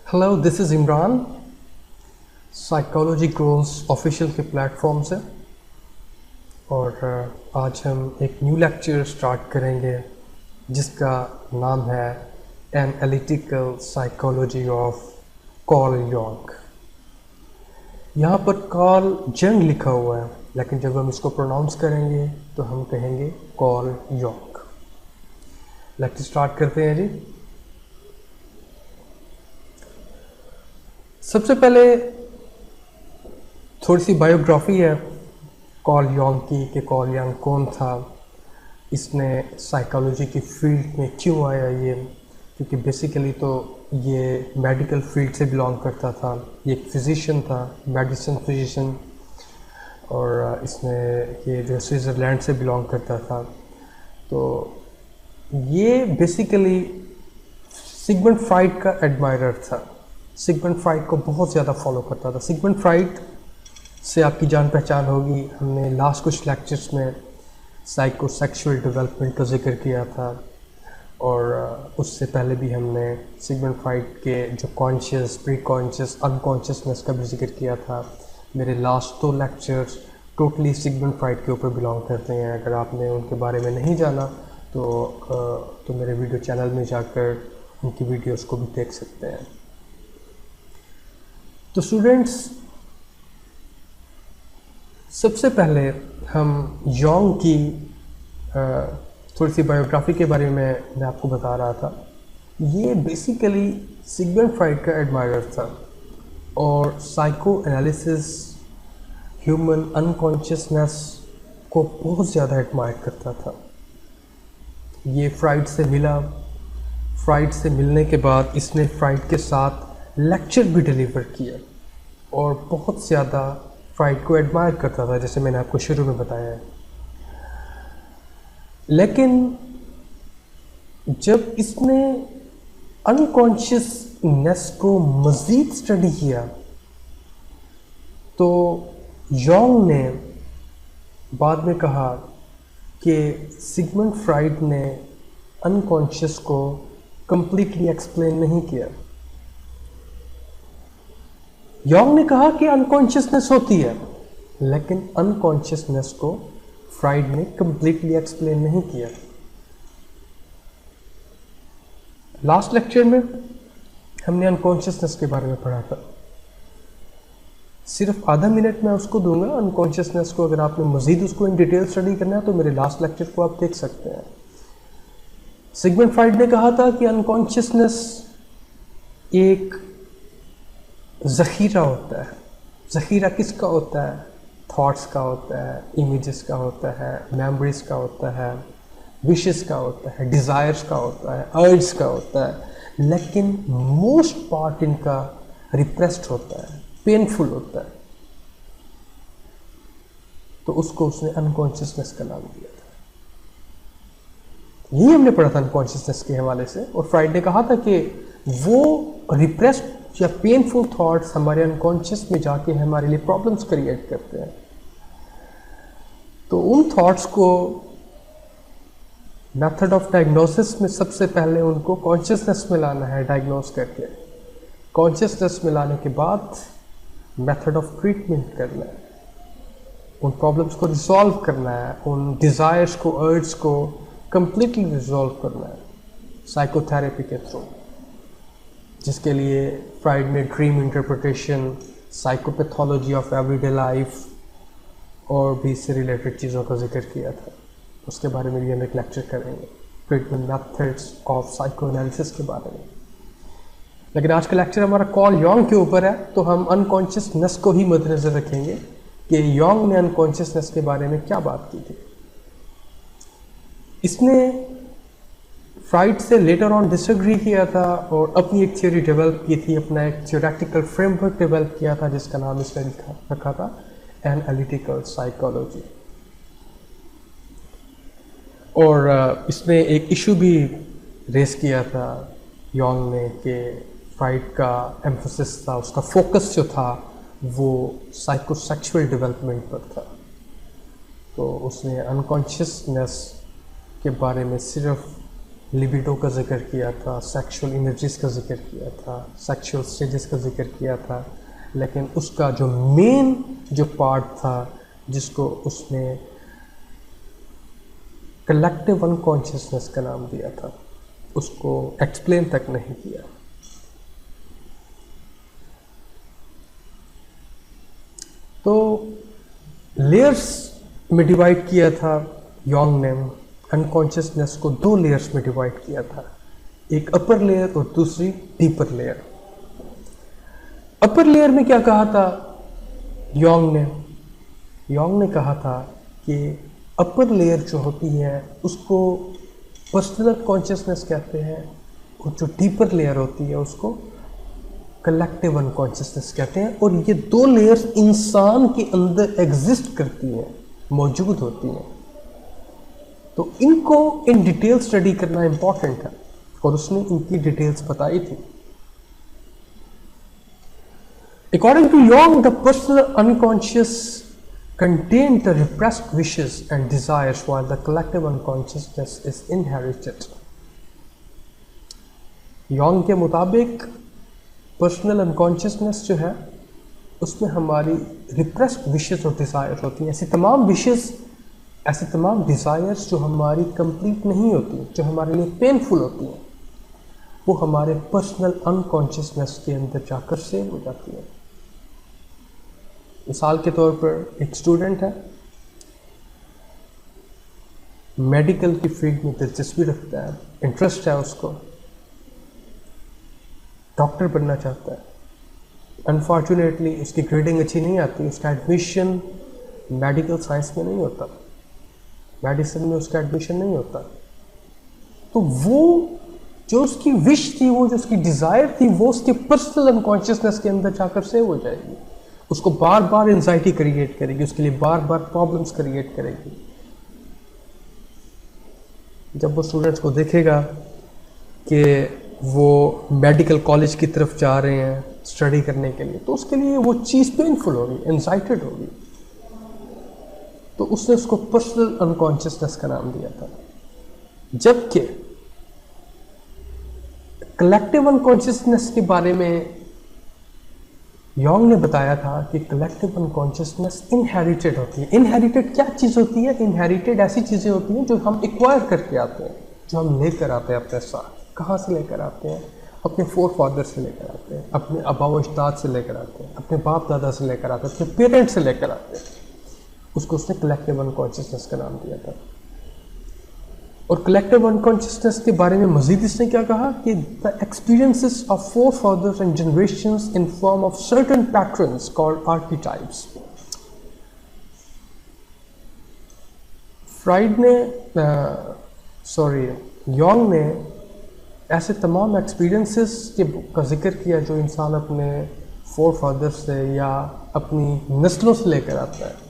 Hello, this is Imran. Psychology grows official के platform से और आज हम एक न्यू लेक्चर स्टार्ट करेंगे जिसका नाम है analytical psychology of Carl Jung. यहाँ पर कार्ल जंग लिखा हुआ है, लेकिन जब हम इसको प्रोनाउंस करेंगे तो हम कहेंगे कार्ल यंग। लेक्चर स्टार्ट करते हैं जी। सबसे पहले थोड़ी सी बायोग्राफी है कार्ल यंग की कि कार्ल यंग कौन था, इसने साइकोलॉजी की फील्ड में क्यों आया ये, क्योंकि बेसिकली तो ये मेडिकल फील्ड से बिलोंग करता था। ये एक फिजिशियन था, मेडिसिन फिजिशियन, और इसने ये जो स्विट्ज़रलैंड से बिलोंग करता था। तो ये बेसिकली सिगमंड फ्राइड का एडमायरर था। सिगमंड फ्राइड को बहुत ज़्यादा फॉलो करता था। सिगमंड फ्राइड से आपकी जान पहचान होगी, हमने लास्ट कुछ लेक्चर्स में साइकोसेक्सुअल डेवलपमेंट का जिक्र किया था, और उससे पहले भी हमने सिगमंड फ्राइड के जो कॉन्शियस, प्री कॉन्शियस, अनकॉन्शियसनेस का भी जिक्र किया था। मेरे last 2 lectures totally Sigmund Freud के ऊपर बिलोंग करते हैं। अगर आपने उनके बारे में नहीं जाना तो मेरे वीडियो चैनल में जाकर उनकी वीडियोस को भी देख सकते हैं। तो स्टूडेंट्स, सबसे पहले हम यंग की थोड़ी सी बायोग्राफी के बारे में मैं आपको बता रहा था। ये बेसिकली सिगमंड फ्राइड का एडमायरर था और साइको एनालिसिस, ह्यूमन अनकॉन्शियसनेस को बहुत ज़्यादा एडमायर करता था। ये फ्राइड से मिला। फ्राइड से मिलने के बाद इसने फ्राइड के साथ लेक्चर भी डिलीवर किया और बहुत ज़्यादा फ्राइड को एडमायर करता था, जैसे मैंने आपको शुरू में बताया है। लेकिन जब इसने अनकॉन्शियसनेस को मज़ीद स्टडी किया तो यंग ने बाद में कहा कि सिगमंड फ्राइड ने अनकॉन्शियस को कंप्लीटली एक्सप्लेन नहीं किया। यंग ने कहा कि अनकॉन्शियसनेस होती है, लेकिन अनकॉन्शियसनेस को फ्राइड ने कंप्लीटली एक्सप्लेन नहीं किया। लास्ट लेक्चर में हमने अनकॉन्शियसनेस के बारे में पढ़ा था। सिर्फ आधा मिनट मैं उसको दूंगा अनकॉन्शियसनेस को। अगर आपने मजीद उसको इन डिटेल स्टडी करना है तो मेरे लास्ट लेक्चर को आप देख सकते हैं। सिगमंड फ्राइड ने कहा था कि अनकॉन्शियसनेस एक ज़ख़ीरा होता है। ज़ख़ीरा किसका होता है? थॉट्स का होता है, इमेजेस का होता है, मेमोरीज का होता है, विशेस का होता है, डिज़ायर्स का होता है, अर्ज का होता है, लेकिन मोस्ट पार्ट इनका रिप्रेस्ड होता है, पेनफुल होता है। तो उसको उसने अनकॉन्शियसनेस का नाम दिया था। यही हमने पढ़ा था अनकॉन्शियसनेस के हवाले से। और फ्राइड ने कहा था कि वो रिप्रेस्ड या पेनफुल थॉट्स हमारे अनकॉन्शियस में जाके हमारे लिए प्रॉब्लम्स क्रिएट करते हैं। तो उन थॉट्स को मेथड ऑफ डायग्नोसिस में सबसे पहले उनको कॉन्शियसनेस में लाना है, डायग्नोस करके। कॉन्शियसनेस में लाने के बाद मेथड ऑफ ट्रीटमेंट करना है, उन प्रॉब्लम्स को रिजॉल्व करना है, उन डिज़ायर्स को, अर्ज को कंप्लीटली रिजॉल्व करना है साइकोथेरेपी के थ्रू, जिसके लिए फ्राइड ने dream interpretation, psychopathology of everyday life और भी इससे रिलेटेड चीज़ों का जिक्र किया था। उसके बारे में भी हम एक लेक्चर करेंगे, treatment methods of psycho analysis के बारे में। लेकिन आज का लेक्चर हमारा कार्ल यंग के ऊपर है, तो हम अनकॉन्शियसनेस को ही मद्देनज़र रखेंगे कि यंग ने अनकॉन्शियसनेस के बारे में क्या बात की थी। इसने फ्राइड से लेटर ऑन डिसएग्री किया था और अपनी एक थ्योरी डेवलप की थी, अपना एक थ्योरेटिकल फ्रेमवर्क डेवलप किया था जिसका नाम इसने रखा था एनालिटिकल साइकोलॉजी। और इसमें एक इशू भी रेस किया था यंग ने कि फ्राइड का एम्फोसिस था, उसका फोकस जो था वो साइकोसेक्सुअल डेवलपमेंट पर था। तो उसने अनकॉन्शियसनेस के बारे में सिर्फ लिबिडो का जिक्र किया था, सेक्सुअल इनर्जीज का जिक्र किया था, सेक्सुअल स्टेजेस का जिक्र किया था, लेकिन उसका जो मेन जो पार्ट था जिसको उसने कलेक्टिव अनकॉन्शियसनेस का नाम दिया था, उसको एक्सप्लेन तक नहीं किया। तो लेयर्स में डिवाइड किया था योंग ने अनकॉन्शियसनेस को, 2 लेयर्स में डिवाइड किया था, एक अपर लेयर और दूसरी डीपर लेयर। अपर लेयर में क्या कहा था योंग ने कहा था कि अपर लेयर जो होती है उसको पर्सनल कॉन्शियसनेस कहते हैं, और जो डीपर लेयर होती है उसको कलेक्टिव अनकॉन्शियसनेस कहते हैं। और ये 2 लेयर्स इंसान के अंदर एग्जिस्ट करती हैं, मौजूद होती हैं। तो इनको इन डिटेल स्टडी करना इंपॉर्टेंट है, और उसने इनकी डिटेल्स बताई थी। According to Jung, the personal unconscious contained the repressed wishes and desires, while the collective unconsciousness is inherited. Jung के मुताबिक पर्सनल अनकॉन्शियसनेस जो है उसमें हमारी रिप्रेस्ड विशेस और डिज़ायर्स होती हैं। ऐसी तमाम विशेस, ऐसे तमाम डिज़ायर्स जो हमारी कंप्लीट नहीं होती, जो हमारे लिए पेनफुल होती हैं, वो हमारे पर्सनल अनकॉन्शियसनेस के अंदर जाकर सेव हो जाती है। मिसाल के तौर पर एक स्टूडेंट है, मेडिकल की फील्ड में दिलचस्पी रखता है, इंटरेस्ट है उसको, डॉक्टर बनना चाहता है। अनफॉर्चुनेटली उसकी ग्रेडिंग अच्छी नहीं आती, उसका एडमिशन मेडिकल साइंस में नहीं होता, मेडिसिन में उसका एडमिशन नहीं होता। तो वो जो उसकी विश थी, वो जो उसकी डिज़ायर थी, वो उसके पर्सनल अनकॉन्शियसनेस के अंदर जाकर सेव हो जाएगी। उसको बार बार एंजाइटी क्रिएट करेगी, उसके लिए बार बार प्रॉब्लम्स क्रिएट करेगी। जब वो स्टूडेंट्स को देखेगा कि वो मेडिकल कॉलेज की तरफ जा रहे हैं स्टडी करने के लिए, तो उसके लिए वो चीज़ पेनफुल होगी, एंजाइटेड होगी। तो उसने उसको पर्सनल अनकॉन्शियसनेस का नाम दिया था। जबकि कलेक्टिव अनकॉन्शियसनेस के बारे में योंग ने बताया था कि कलेक्टिव अनकॉन्शियसनेस इनहेरिटेड होती है। इनहेरिटेड क्या चीज़ होती है? इनहेरिटेड ऐसी चीज़ें होती हैं जो हम एक्वायर करके आते हैं, जो हम लेकर आते हैं अपने साथ। कहाँ से लेकर आते हैं? अपने फोर फादर से लेकर आते हैं, अपने आबा व अजदाद से लेकर आते हैं, अपने बाप दादा से लेकर आते हैं, अपने पेरेंट्स से लेकर आते हैं। उसको उसने कलेक्टिव अनकॉन्शियसनेस का नाम दिया था। और कलेक्टिव अनकॉन्शियसनेस के बारे में मजीद इसने क्या कहा कि the experiences of forefathers and generations in form of certain patterns called archetypes. Jung ने ऐसे तमाम एक्सपीरियंसेस का जिक्र किया जो इंसान अपने फोर फादर्स से या अपनी नस्लों से लेकर आता है।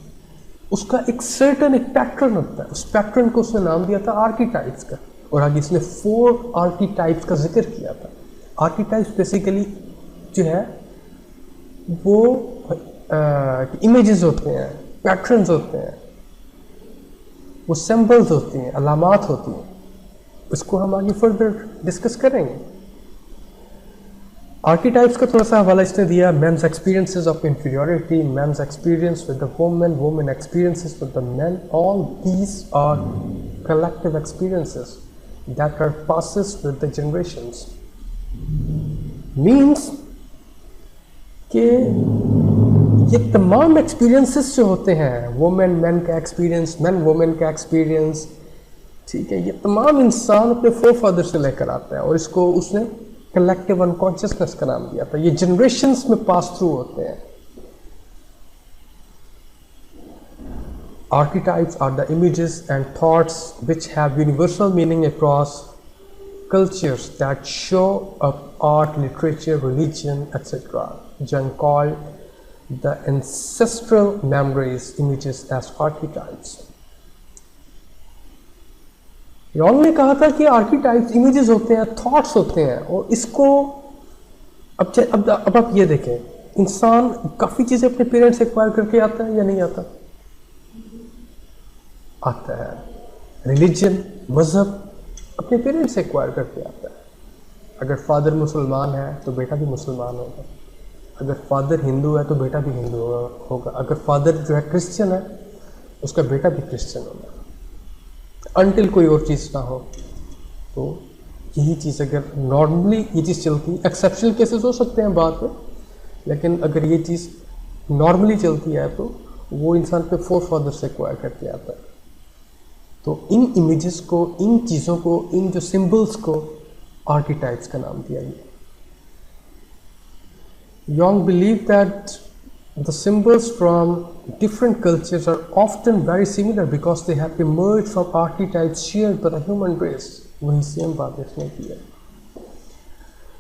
उसका एक सर्टेन एक पैटर्न होता है, उस पैटर्न को उसने नाम दिया था आर्कीटाइप्स का। और आगे इसने 4 आर्कीटाइप्स का जिक्र किया था। आर्कीटाइप्स बेसिकली जो है वो इमेजेस होते हैं, पैटर्न्स होते हैं, वो सिंबल्स होती हैं, अलामात होती हैं। इसको हम आगे फर्दर डिस्कस करेंगे। आर्कीटाइप्स का थोड़ा सा हवाला इसने दिया। Men's experiences of inferiority, men's experience with the women, women experiences with the man, all these are collective experiences that are passes with the generations. Means कि ये तमाम एक्सपीरियंसेस जो होते हैं, वुमेन मैन का एक्सपीरियंस, मैन वुमेन का experience, ठीक है, ये तमाम इंसान अपने फोर फादर से लेकर आता है और इसको उसने कलेक्टिव अनकॉन्शियसनेस का नाम दिया था। ये जनरेशंस में पास थ्रू होते हैं। Archetypes are the images and thoughts which have universal meaning across cultures that show up art, literature, religion, etc. Jung called the ancestral memories images as archetypes. Yong ने कहा था कि आर्कीटाइप्स इमेजेस होते हैं, thoughts होते हैं। और इसको अब आप ये देखें, इंसान काफ़ी चीज़ें अपने पेरेंट्स से एक्वायर करके आता है या नहीं आता? आता है। रिलीजन, मजहब, अपने पेरेंट्स से एक्वायर करके आता है। अगर फादर मुसलमान है तो बेटा भी मुसलमान होगा, अगर फादर हिंदू है तो बेटा भी हिंदू होगा, अगर फादर जो है क्रिश्चियन है उसका बेटा भी क्रिश्चियन होगा, अनटिल कोई और चीज़ ना हो। तो यही चीज़ अगर नॉर्मली ये चीज़ चलती है, एक्सेप्शनल केसेस हो सकते हैं बाद में, लेकिन अगर ये चीज़ नॉर्मली चलती है तो वो इंसान पे फोर फादर से एक्वायर करके आता है। तो इन इमेजेस को, इन चीज़ों को, इन जो सिंबल्स को आर्कीटाइप्स का नाम दिया गया। Jung believed that the symbols from different cultures are often very similar because they have emerged from archetypes shared by the human race। वही सेम बात इसने की है।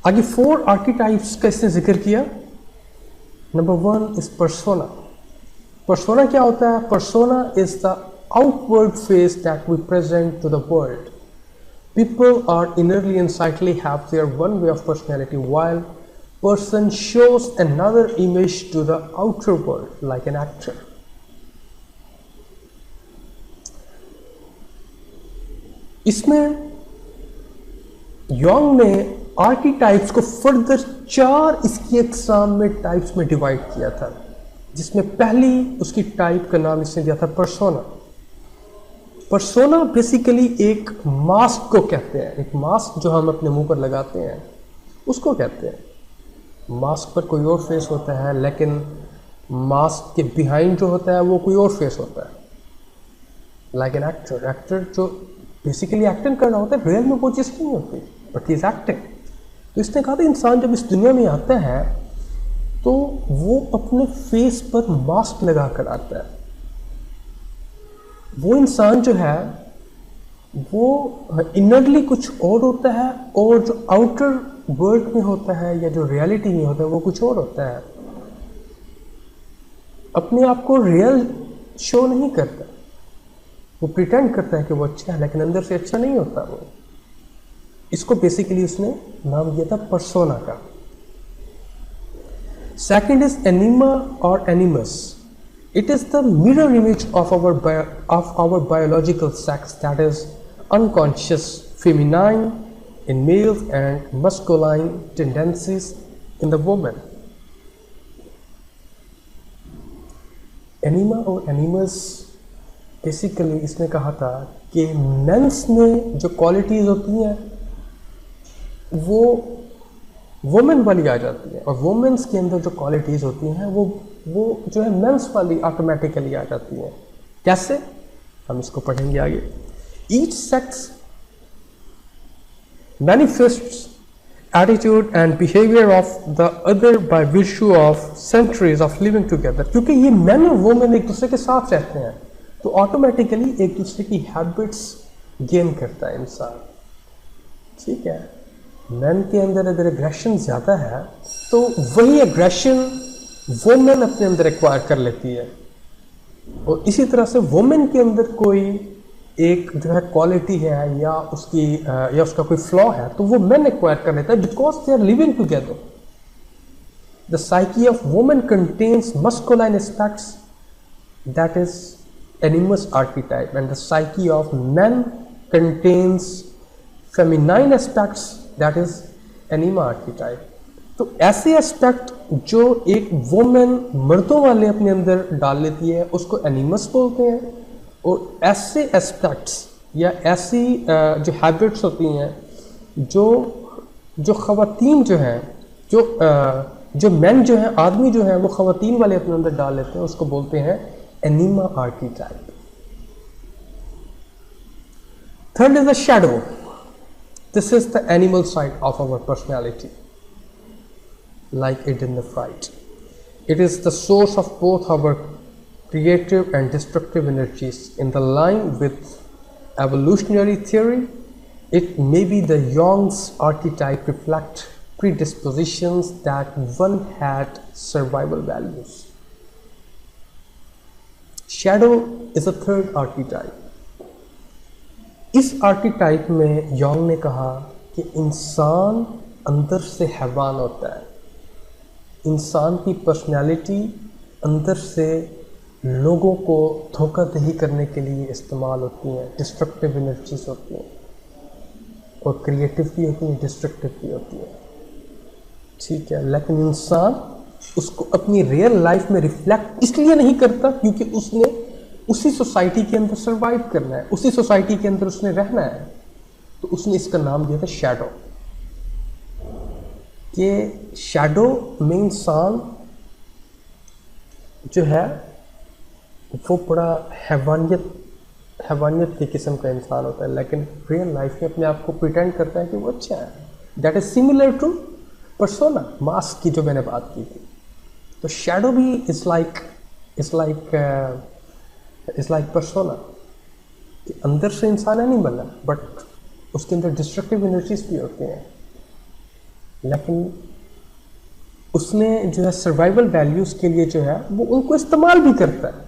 आगे 4 आर्कीटाइप्स का इसने जिक्र किया। Number 1 is persona. पर्सोना क्या होता है? Persona is the outward face that we present to the world. People are innerly and psychically have their one way of personality, while person shows another image to the outer world like an actor। इसमें Yong ने आर्कीटाइप्स को further 4 इसकी exam में types में divide किया था, जिसमें पहली उसकी टाइप का नाम इसने दिया था पर्सोना। पर्सोना बेसिकली एक मास्क को कहते हैं। एक मास्क जो हम अपने मुंह पर लगाते हैं उसको कहते हैं। मास्क पर कोई और फेस होता है, लेकिन मास्क के बिहाइंड जो होता है वो कोई और फेस होता है। Like an actor. एक्टर जो बेसिकली एक्टिंग कर रहा होता है, रियल में वो चीज़ नहीं होती, बट ही इज एक्टिंग। तो इसने कहा था इंसान जब इस दुनिया में आता है तो वो अपने फेस पर मास्क लगा कर आता है। वो इंसान जो है वो इनरली कुछ और होता है, और जो आउटर वर्ल्ड में होता है या जो रियलिटी में होता है वो कुछ और होता है। अपने आप को रियल शो नहीं करता, वो प्रिटेंड करता है कि वो अच्छा है, लेकिन अंदर से अच्छा नहीं होता वो। इसको बेसिकली उसने नाम दिया था पर्सोना का। सेकंड इज एनिमा और एनिमस। It is the mirror image of our biological sex, that is unconscious feminine in males and masculine tendencies in the woman। Anima और एनिमस बेसिकली इसने कहा था कि मेंस में जो क्वालिटीज़ होती हैं वो वुमेन वाली आ जाती है, और वुमेन्स के अंदर जो क्वालिटीज़ होती हैं वो जो है मेंस वाली ऑटोमेटिकली आ जाती है। कैसे? हम इसको पढ़ेंगे आगे। Each sex manifests attitude and behaviour of the other by virtue of centuries of living together. क्योंकि ये मैन और वुमेन एक दूसरे के साथ रहते हैं तो ऑटोमेटिकली एक दूसरे की हैबिट्स गेन करता है इंसान। ठीक है, मैन के अंदर अगर एग्रेशन ज़्यादा है तो वही एग्रेशन वुमेन अपने अंदर एक्वायर कर लेती है, और इसी तरह से वुमेन के अंदर कोई एक जो है क्वालिटी है या उसका कोई फ्लॉ है तो वो मैन एक्वायर कर लेता है, because they are living together. The psyche of women contains masculine aspects, that is animus archetype, and the psyche of man contains feminine aspects, that is anima archetype. तो ऐसे aspect जो एक women मर्दों वाले अपने अंदर डाल लेती है उसको एनिमस बोलते हैं, और ऐसे एस्पेक्ट्स या ऐसी जो हैबिट्स होती हैं जो ख़वातीन जो हैं, जो मेन जो हैं, आदमी जो हैं वो ख़वातीन वाले अपने अंदर डाल लेते हैं, उसको बोलते हैं anima archetype. Third is the shadow. This is the animal side of our personality, like identified. It is the source of both our creative and destructive energies. In the line with evolutionary theory, it may be the Jung's archetype reflect predispositions that one had survival values. Shadow is a third archetype. इस आर्कीटाइप में Yong ने कहा कि इंसान अंदर से हैवान होता है। इंसान की पर्सनैलिटी अंदर से लोगों को धोखाधड़ी करने के लिए इस्तेमाल होती हैं, डिस्ट्रक्टिव एनर्जीज होती हैं। और क्रिएटिव भी होती है, डिस्ट्रक्टिव भी होती है, ठीक है। लेकिन इंसान उसको अपनी रियल लाइफ में रिफ्लेक्ट इसलिए नहीं करता क्योंकि उसने उसी सोसाइटी के अंदर सरवाइव करना है, उसी सोसाइटी के अंदर उसने रहना है। तो उसने इसका नाम दिया था शैडो, कि शैडो में इंसान जो है वो बड़ा हैवानियत की किस्म का इंसान होता है, लेकिन रियल लाइफ में अपने आप को प्रिटेंड करता है कि वो अच्छा है। That is similar to persona, mask की जो मैंने बात की थी। तो शैडो भी इज लाइक पर्सोना, कि अंदर से इंसान एनिमल है बट उसके अंदर डिस्ट्रक्टिव एनर्जीज भी होती हैं, लेकिन उसने जो है सर्वाइवल वैल्यूज के लिए जो है वो उनको इस्तेमाल भी करता है।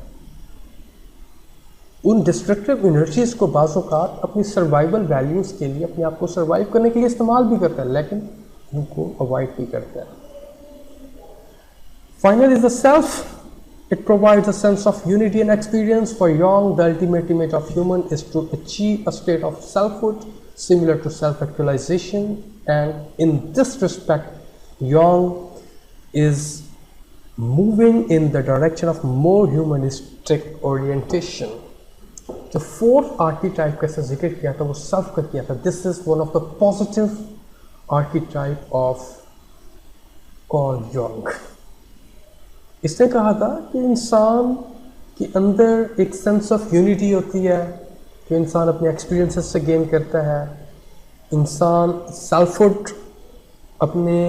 उन डिस्ट्रक्टिव एनर्जीज को बाज़-औक़ात अपनी सर्वाइवल वैल्यूज के लिए, अपने आप को सर्वाइव करने के लिए इस्तेमाल भी करता है, लेकिन उनको अवॉइड भी करता है। Final is the self. It provides a sense of unity and experience. For Jung, the ultimate image of human is to achieve a state of selfhood similar to self-actualization. And in this respect, Jung is moving in the direction of more humanistic orientation. जो fourth archetype का जिक्र किया था वो self का किया था। This is one of the positive archetype of Carl Jung. इसने कहा था कि इंसान के अंदर एक सेंस ऑफ यूनिटी होती है जो इंसान अपने एक्सपीरियंसेस से गेन करता है। इंसान सेल्फहुड अपने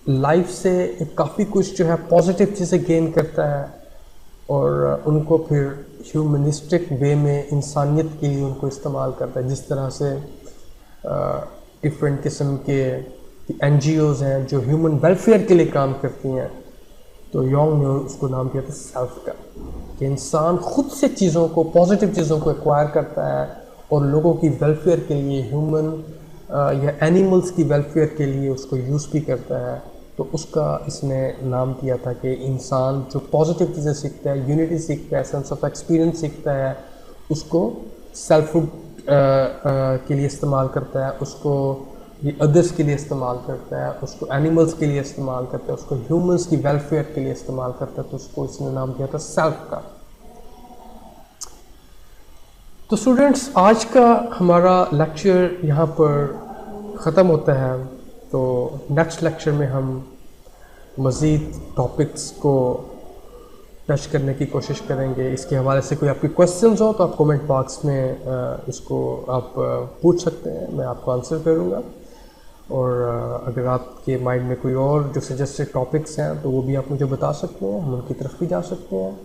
लाइफ से काफ़ी कुछ जो है पॉजिटिव चीज़ें गेन करता है और उनको फिर ह्यूमनिस्टिक वे में इंसानियत के लिए उनको इस्तेमाल करता है। जिस तरह से डिफरेंट किस्म के NGOs हैं जो ह्यूमन वेलफेयर के लिए काम करती हैं, तो योंग ने उसको नाम दिया था सेल्फ का, कि इंसान खुद से चीज़ों को, पॉजिटिव चीज़ों को एक्वायर करता है और लोगों की वेलफेयर के लिए, ह्यूमन या एनिमल्स की वेलफेयर के लिए उसको यूज़ भी करता है। तो उसका इसने नाम दिया था कि इंसान जो पॉजिटिव चीज़ें सीखता है, यूनिटी सीखता है, सेंस ऑफ एक्सपीरियंस सीखता है, उसको सेल्फहुड के लिए इस्तेमाल करता है, उसको ये अदर्स के लिए इस्तेमाल करता है, उसको एनिमल्स के लिए इस्तेमाल करता है, उसको ह्यूमंस की वेलफेयर के लिए इस्तेमाल करता है। तो उसको इसने नाम दिया था सेल्फ का। तो स्टूडेंट्स, आज का हमारा लेक्चर यहाँ पर ख़त्म होता है। तो नेक्स्ट लेक्चर में हम मज़ीद टॉपिक्स को टच करने की कोशिश करेंगे। इसके हवाले से कोई आपकी क्वेश्चंस हो तो आप कमेंट बॉक्स में इसको आप पूछ सकते हैं, मैं आपको आंसर करूँगा। और अगर आपके माइंड में कोई और जो सजेस्टेड टॉपिक्स हैं तो वो भी आप मुझे बता सकते हैं, हम उनकी तरफ भी जा सकते हैं,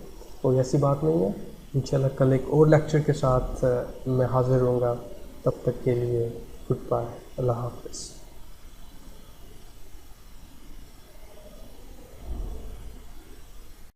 कोई ऐसी बात नहीं है। इंशाल्लाह कल एक और लेक्चर के साथ मैं हाज़िर होऊंगा। तब तक के लिए गुड बाय, अल्लाह हाफ़िज़।